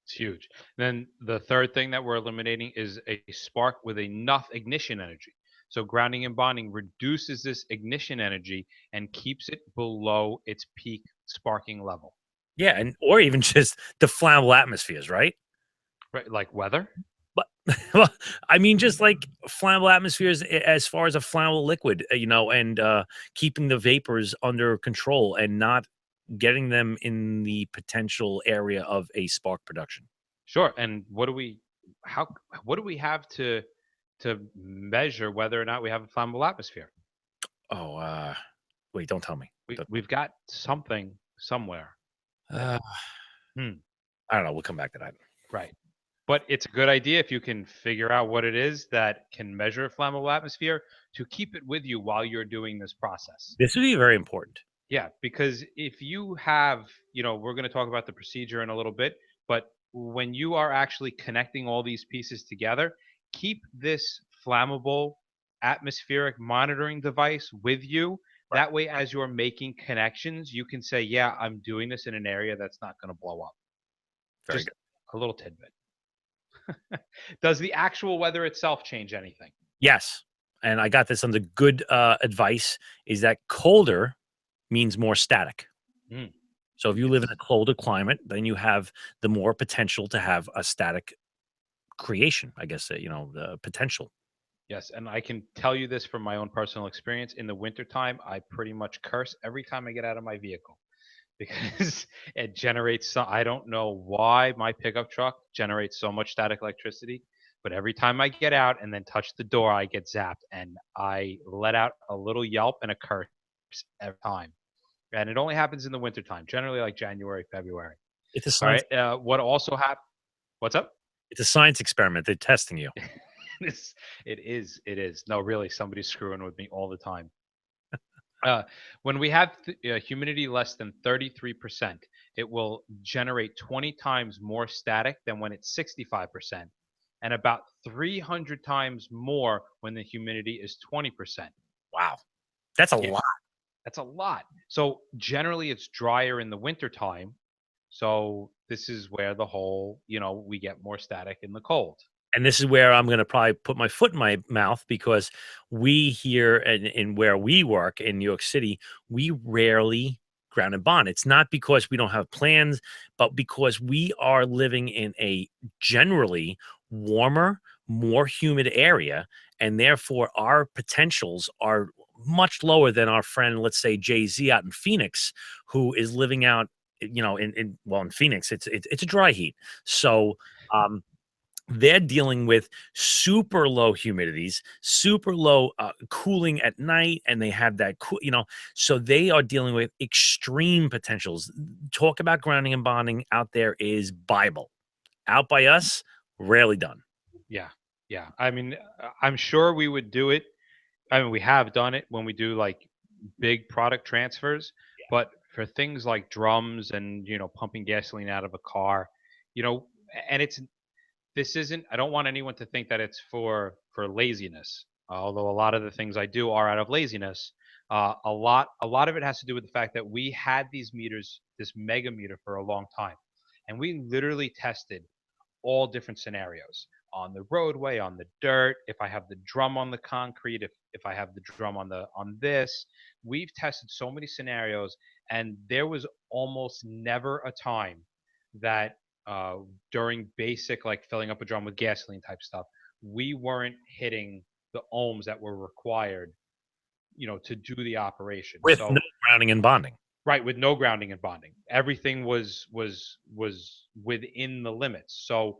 Speaker 1: It's huge. Then the third thing that we're eliminating is a spark with enough ignition energy. So grounding and bonding reduces this ignition energy and keeps it below its peak sparking level.
Speaker 2: Yeah, and or even just the flammable atmospheres, right?
Speaker 1: Right, like weather.
Speaker 2: But well, I mean, just like flammable atmospheres, as far as a flammable liquid, and keeping the vapors under control and not getting them in the potential area of a spark production.
Speaker 1: Sure. And what do we have to measure whether or not we have a flammable atmosphere?
Speaker 2: Oh, wait, don't tell me.
Speaker 1: We've got something somewhere that
Speaker 2: Uh,
Speaker 1: hmm,
Speaker 2: I don't know. We'll come back to that.
Speaker 1: right. But it's a good idea if you can figure out what it is that can measure a flammable atmosphere to keep it with you while you're doing this process.
Speaker 2: This would be very important.
Speaker 1: Yeah, because if you have, we're going to talk about the procedure in a little bit, but when you are actually connecting all these pieces together, keep this flammable atmospheric monitoring device with you.
Speaker 2: Right.
Speaker 1: That way, as you're making connections, you can say, yeah, I'm doing this in an area that's not going to blow up.
Speaker 2: Very
Speaker 1: Just
Speaker 2: good.
Speaker 1: a little tidbit. Does the actual weather itself change anything?
Speaker 2: Yes. And I got this under good advice is that colder means more static.
Speaker 1: Mm,
Speaker 2: So if you live in a
Speaker 1: yes.
Speaker 2: colder climate, then you have the more potential to have a static creation, I guess, the potential.
Speaker 1: Yes, and I can tell you this from my own personal experience. In the wintertime, I pretty much curse every time I get out of my vehicle because it generates so I don't know why my pickup truck generates so much static electricity, but every time I get out and then touch the door, I get zapped and I let out a little yelp and a curse every time. And it only happens in the wintertime, generally like January, February.
Speaker 2: It's a
Speaker 1: All
Speaker 2: science
Speaker 1: right. What also happened? What's up?
Speaker 2: it's a science experiment. They're testing you.
Speaker 1: It's, it is. It is. No, really, somebody's screwing with me all the time. When we have humidity less than 33%, it will generate 20 times more static than when it's 65%, and about 300 times more when the humidity is 20%.
Speaker 2: Wow. That's a
Speaker 1: Yeah,
Speaker 2: lot.
Speaker 1: that's a lot. So generally, it's drier in the wintertime. So this is where the whole, we get more static in the cold.
Speaker 2: And this is where I'm going to probably put my foot in my mouth because we here in where we work in New York City, we rarely ground and bond. It's not because we don't have plans, but because we are living in a generally warmer, more humid area. And therefore, our potentials are much lower than our friend, let's say Jay-Z out in Phoenix, who is living out, in Phoenix, it's a dry heat. So, um, they're dealing with super low humidities, super low cooling at night, and they have that so they are dealing with extreme potentials. Talk about grounding and bonding out there is Bible. Out by us, rarely done.
Speaker 1: Yeah, yeah. I mean, I'm sure we would do it. I mean, we have done it when we do like big product transfers, but for things like drums and pumping gasoline out of a car, and this isn't. I don't want anyone to think that it's for laziness. Although a lot of the things I do are out of laziness, a lot of it has to do with the fact that we had these meters, this mega meter, for a long time, and we literally tested all different scenarios on the roadway, on the dirt, if I have the drum on the concrete, if I have the drum on this. We've tested so many scenarios, and there was almost never a time that during basic like filling up a drum with gasoline type stuff, we weren't hitting the ohms that were required, to do the operation.
Speaker 2: With no
Speaker 1: So
Speaker 2: grounding and bonding.
Speaker 1: right, with no grounding and bonding, everything was within the limits. So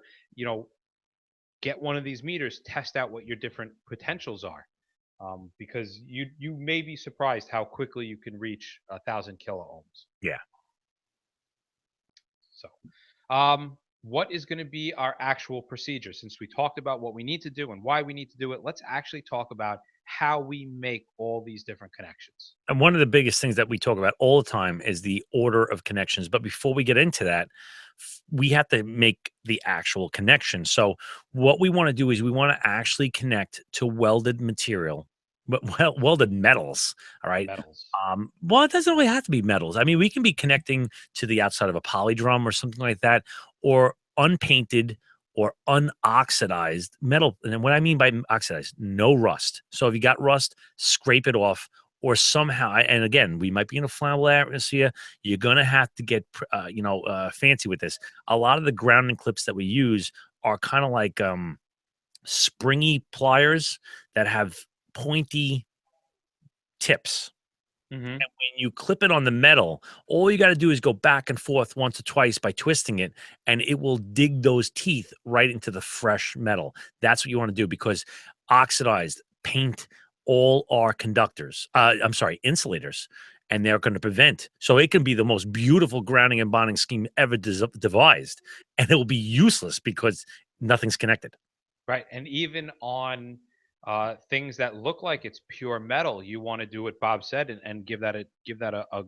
Speaker 1: get one of these meters, test out what your different potentials are, because you may be surprised how quickly you can reach 1,000 kilo ohms.
Speaker 2: Yeah.
Speaker 1: So, what is going to be our actual procedure? Since we talked about what we need to do and why we need to do it, let's actually talk about how we make all these different connections.
Speaker 2: And one of the biggest things that we talk about all the time is the order of connections. But before we get into that, we have to make the actual connection. So, what we want to do is we want to actually connect to welded material, but welded metals. All right.
Speaker 1: Metals.
Speaker 2: Well, it doesn't really have to be metals. I mean, we can be connecting to the outside of a poly drum or something like that, or unpainted or unoxidized metal. And what I mean by oxidized, no rust. So if you got rust, scrape it off or somehow. And again, we might be in a flammable atmosphere. You're going to have to get, fancy with this. A lot of the grounding clips that we use are kind of like springy pliers that have pointy tips.
Speaker 1: Mm-hmm.
Speaker 2: And when you clip it on the metal, all you got to do is go back and forth once or twice by twisting it, and it will dig those teeth right into the fresh metal. That's what you want to do because oxidized paint all are conductors. I'm sorry, insulators, and they're going to prevent. So it can be the most beautiful grounding and bonding scheme ever devised, and it will be useless because nothing's connected.
Speaker 1: Right, and even on, things that look like it's pure metal, you wanna do what Bob said and give that a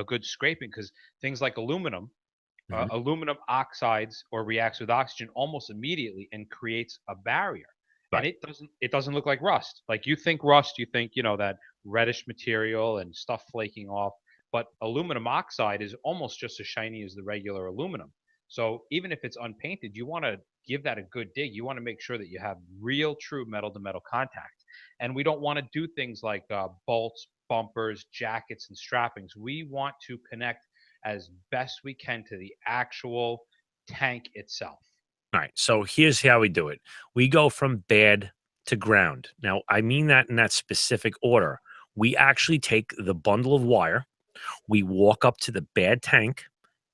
Speaker 1: good scraping because things like aluminum,
Speaker 2: Mhm.
Speaker 1: aluminum oxides or reacts with oxygen almost immediately and creates a barrier. And
Speaker 2: Right.
Speaker 1: it doesn't look like rust. Like you think rust, you think, that reddish material and stuff flaking off, but aluminum oxide is almost just as shiny as the regular aluminum. So even if it's unpainted, you want to give that a good dig. You want to make sure that you have real true metal to metal contact. And we don't want to do things like bolts, bumpers, jackets and strappings. We want to connect as best we can to the actual tank itself.
Speaker 2: All right. So here's how we do it. We go from bad to ground. Now, I mean that in that specific order. We actually take the bundle of wire, we walk up to the bad tank,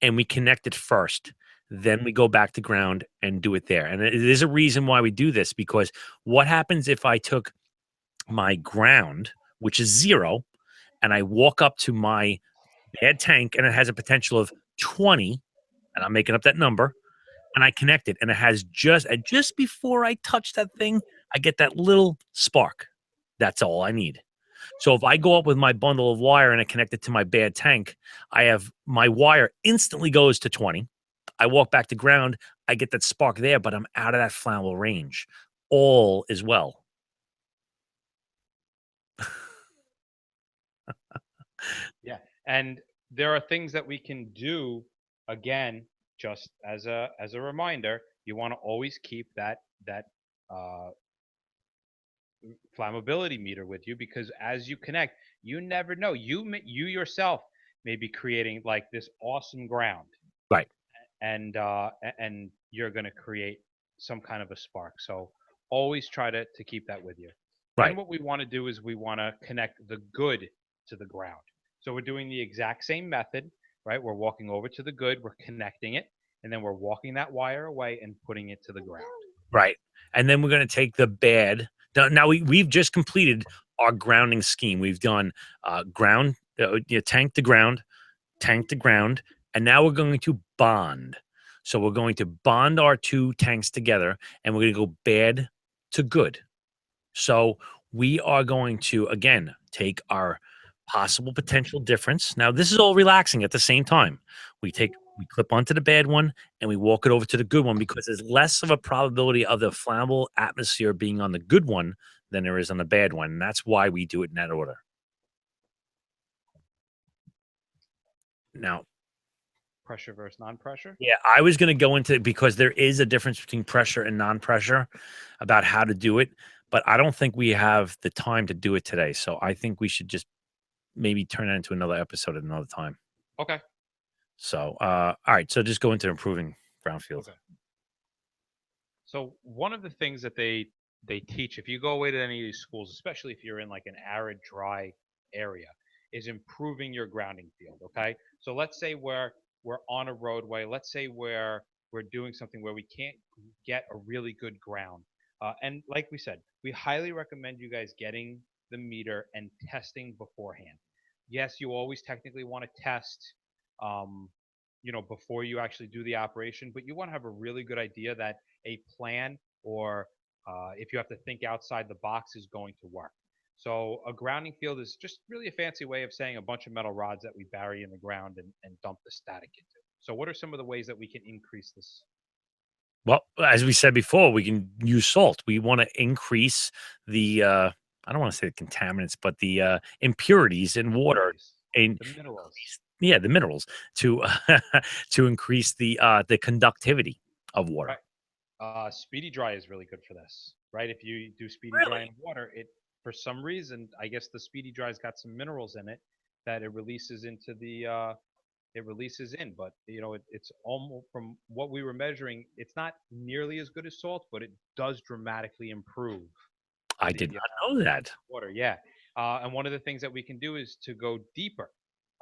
Speaker 2: and we connect it first. Then we go back to ground and do it there. And it is a reason why we do this because what happens if I took my ground, which is zero, and I walk up to my bad tank and it has a potential of 20, and I'm making up that number, and I connect it, and it has just before I touch that thing, I get that little spark. That's all I need. So if I go up with my bundle of wire and I connect it to my bad tank, I have my wire instantly goes to 20. I walk back to ground, I get that spark there, but I'm out of that flammable range. All is well.
Speaker 1: Yeah. And there are things that we can do again, just as a reminder, you want to always keep that uh, flammability meter with you because as you connect, you never know. You yourself may be creating like this awesome ground
Speaker 2: Right,
Speaker 1: and you're going to create some kind of a spark. So always try to keep that with you. Then
Speaker 2: right,
Speaker 1: what we want to do is we want to connect the good to the ground. So we're doing the exact same method, right? We're walking over to the good, we're connecting it, and then we're walking that wire away and putting it to the ground.
Speaker 2: right. And then we're going to take the bad. Now we've just completed our grounding scheme. We've done ground, tank to ground, and now we're going to bond. So we're going to bond our two tanks together, and we're going to go bad to good. So we are going to again take our possible potential difference. Now this is all relaxing at the same time. We clip onto the bad one and we walk it over to the good one because there's less of a probability of the flammable atmosphere being on the good one than there is on the bad one. And that's why we do it in that order. Now,
Speaker 1: Pressure versus non-pressure.
Speaker 2: yeah, I was going to go into because there is a difference between pressure and non-pressure about how to do it, but I don't think we have the time to do it today. So I think we should just maybe turn that into another episode at another time.
Speaker 1: Okay.
Speaker 2: So, all right. So just go into improving brownfield.
Speaker 1: Okay. So one of the things that they teach, if you go away to any of these schools, especially if you're in like an arid, dry area, is improving your grounding field. Okay. So let's say we're on a roadway. Let's say we're doing something where we can't get a really good ground. And like we said, we highly recommend you guys getting the meter and testing beforehand. Yes, you always technically want to test, um, before you actually do the operation, but you want to have a really good idea that a plan or if you have to think outside the box is going to work. So a grounding field is just really a fancy way of saying a bunch of metal rods that we bury in the ground and dump the static into. So what are some of the ways that we can increase this?
Speaker 2: Well, as we said before, we can use salt. We want to increase the, I don't want to say the contaminants, but the impurities in water
Speaker 1: Impurities,
Speaker 2: and
Speaker 1: the minerals.
Speaker 2: yeah, the minerals to to increase the conductivity of water.
Speaker 1: Right. Speedy dry is really good for this, right? If you do speedy dry
Speaker 2: Really?
Speaker 1: in water, it for some reason, I guess the speedy dry's got some minerals in it that it releases into the it releases in. But it's almost from what we were measuring, it's not nearly as good as salt, but it does dramatically improve
Speaker 2: I
Speaker 1: the
Speaker 2: did not know that.
Speaker 1: water. Yeah, and one of the things that we can do is to go deeper.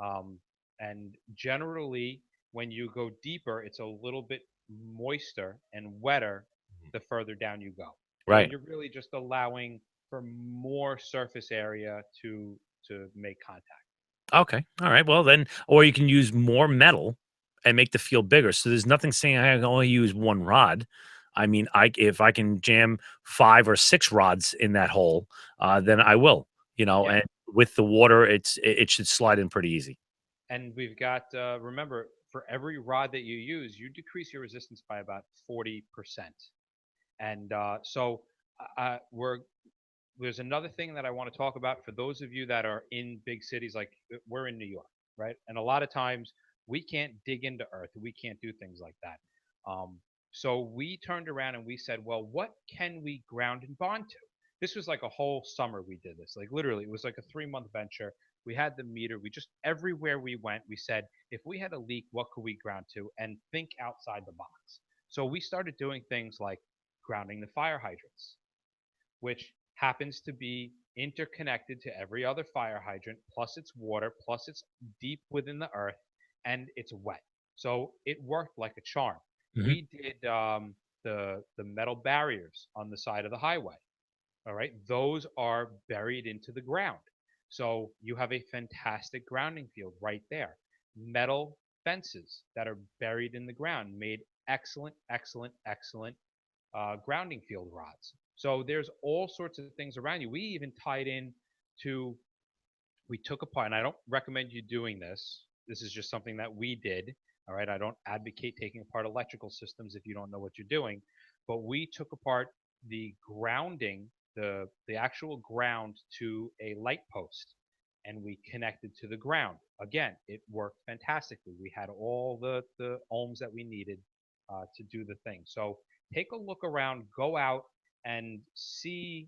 Speaker 1: Um, and generally, when you go deeper, it's a little bit moister and wetter the further down you go. So
Speaker 2: Right.
Speaker 1: you're really just allowing for more surface area to make contact.
Speaker 2: Okay. All right. Well, then, or you can use more metal and make the field bigger. So there's nothing saying I can only use one rod. I mean, if I can jam 5 or 6 rods in that hole, then I will.
Speaker 1: Yeah.
Speaker 2: And with the water, it should slide in pretty easy.
Speaker 1: And we've got, remember, for every rod that you use, you decrease your resistance by about 40%. And we're there's another thing that I want to talk about for those of you that are in big cities, like we're in New York, right? And a lot of times we can't dig into earth, we can't do things like that. Um, so we turned around and we said, well, what can we ground and bond to? This was like a whole summer we did this. Like literally, it was like a 3 month venture. We had the meter. We just everywhere we went, we said, if we had a leak, what could we ground to? And think outside the box. So we started doing things like grounding the fire hydrants, which happens to be interconnected to every other fire hydrant, plus it's water, plus it's deep within the earth, and it's wet. So it worked like a charm.
Speaker 2: Hmm.
Speaker 1: We did the metal barriers on the side of the highway. All right, those are buried into the ground. So you have a fantastic grounding field right there. Metal fences that are buried in the ground made excellent, excellent, excellent grounding field rods. So there's all sorts of things around you. We even tied in to, we took apart, and I don't recommend you doing this. This is just something that we did. All right. I don't advocate taking apart electrical systems if you don't know what you're doing. But we took apart the grounding, the actual ground to a light post, and we connected to the ground. Again, it worked fantastically. We had all the ohms that we needed to do the thing. So take a look around, go out and see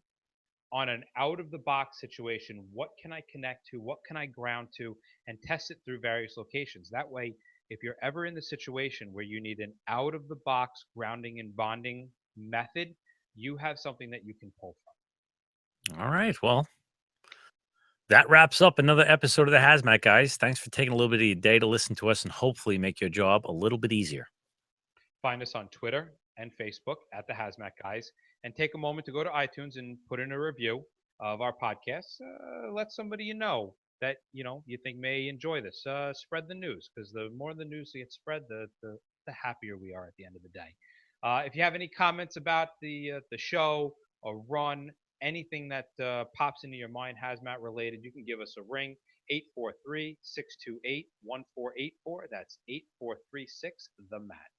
Speaker 1: on an out of the box situation, what can I connect to, what can I ground to, and test it through various locations. That way, if you're ever in the situation where you need an out of the box grounding and bonding method, you have something that you can pull
Speaker 2: All right. Well, that wraps up another episode of the Hazmat Guys. Thanks for taking a little bit of your day to listen to us and hopefully make your job a little bit easier.
Speaker 1: from. Find us on Twitter and Facebook at the Hazmat Guys, and take a moment to go to iTunes and put in a review of our podcast. Let somebody you know that you think may enjoy this. Spread the news, because the more the news gets spread, the happier we are at the end of the day. If you have any comments about the show or run, anything that pops into your mind hazmat related, you can give us a ring. 843-628-1484. That's 8436 the mat.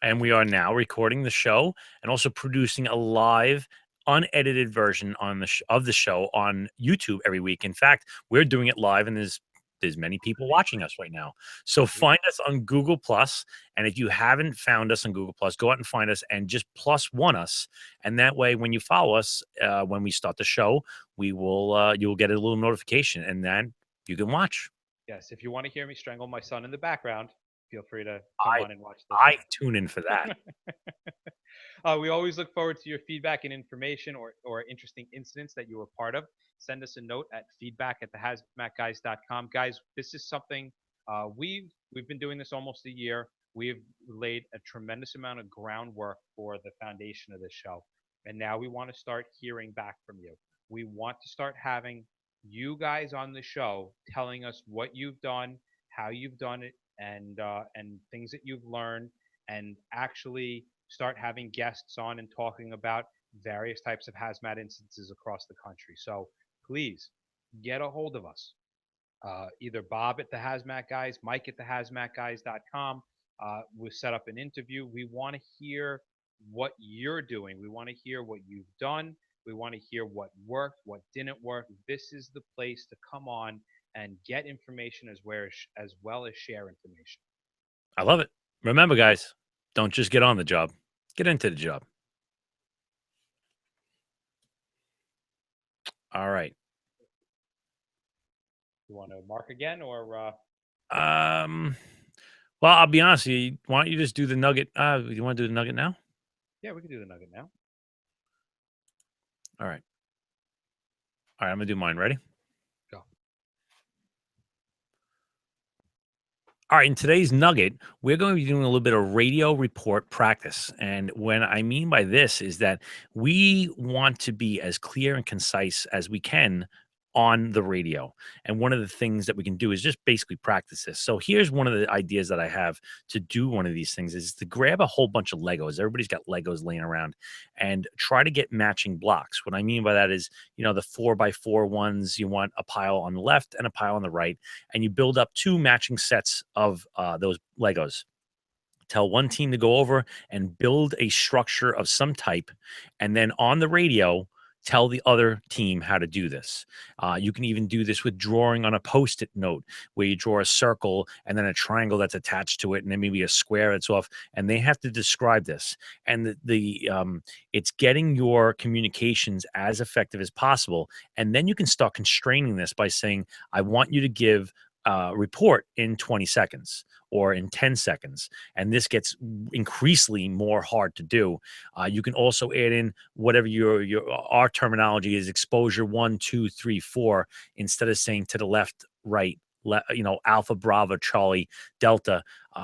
Speaker 2: And we are now recording the show and also producing a live unedited version of the show on YouTube every week. In fact, we're doing it live and there's many people watching us right now. So find us on Google Plus, and if you haven't found us on Google Plus, go out and find us and just +1 us, and that way when you follow us when we start the show, we will you will get a little notification, and then you can watch.
Speaker 1: Yes, if you want to hear me strangle my son in the background, feel free to come
Speaker 2: I
Speaker 1: on and watch the
Speaker 2: I
Speaker 1: show.
Speaker 2: tune in for that.
Speaker 1: We always look forward to your feedback and information, or interesting incidents that you were part of. Send us a note at feedback at thehazmatguys.com. Guys, this is something we've been doing this almost a year. We've laid a tremendous amount of groundwork for the foundation of this show. And now we want to start hearing back from you. We want to start having you guys on the show telling us what you've done, how you've done it, and things that you've learned, and actually start having guests on and talking about various types of hazmat instances across the country. So please get a hold of us. Either Bob at the Hazmat Guys, Mike at the hazmatguys.com. We'll set up an interview. We want to hear what you're doing. We want to hear what you've done. We want to hear what worked, what didn't work. This is the place to come on and get information as well as share information.
Speaker 2: I love it. Remember, guys, don't just get on the job, get into the job. All right.
Speaker 1: You want to mark again, or
Speaker 2: Um, well, I'll be honest with you. Why don't you just do the nugget? You want to do the nugget now?
Speaker 1: yeah, we can do the nugget now.
Speaker 2: All right. All right. I'm going to do mine. Ready?
Speaker 1: Go.
Speaker 2: All right, in today's nugget, we're going to be doing a little bit of radio report practice. And what I mean by this is that we want to be as clear and concise as we can on the radio. And one of the things that we can do is just basically practice this. So here's one of the ideas that I have to do one of these things is to grab a whole bunch of Legos. Everybody's got Legos laying around and try to get matching blocks. What I mean by that is, the 4x4 ones, you want a pile on the left and a pile on the right, and you build up two matching sets of those Legos. Tell one team to go over and build a structure of some type, and then on the radio, tell the other team how to do this. You can even do this with drawing on a post-it note, where you draw a circle and then a triangle that's attached to it, and then maybe a square that's off, and they have to describe this. And it's getting your communications as effective as possible, and then you can start constraining this by saying, "I want you to give." Report in 20 seconds or in 10 seconds. And this gets increasingly more hard to do. You can also add in whatever our terminology is: exposure 1, 2, 3, 4, instead of saying to the left, right, Alpha, Bravo, Charlie, Delta.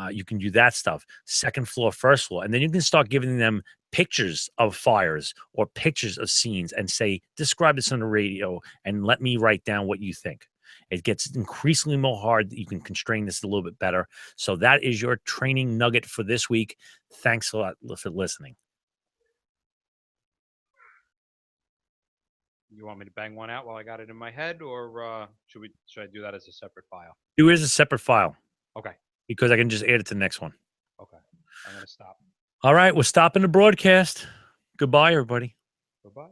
Speaker 2: You can do that stuff. Second floor, first floor. And then you can start giving them pictures of fires or pictures of scenes and say, describe this on the radio and let me write down what you think. It gets increasingly more hard. You can constrain this a little bit better. So that is your training nugget for this week. Thanks a lot for listening.
Speaker 1: You want me to bang one out while I got it in my head, or should I do that as a separate file?
Speaker 2: Do it as a separate file.
Speaker 1: Okay.
Speaker 2: Because I can just add it to the next one.
Speaker 1: Okay. I'm going to stop.
Speaker 2: All right. We're stopping the broadcast. Goodbye, everybody.
Speaker 1: Goodbye.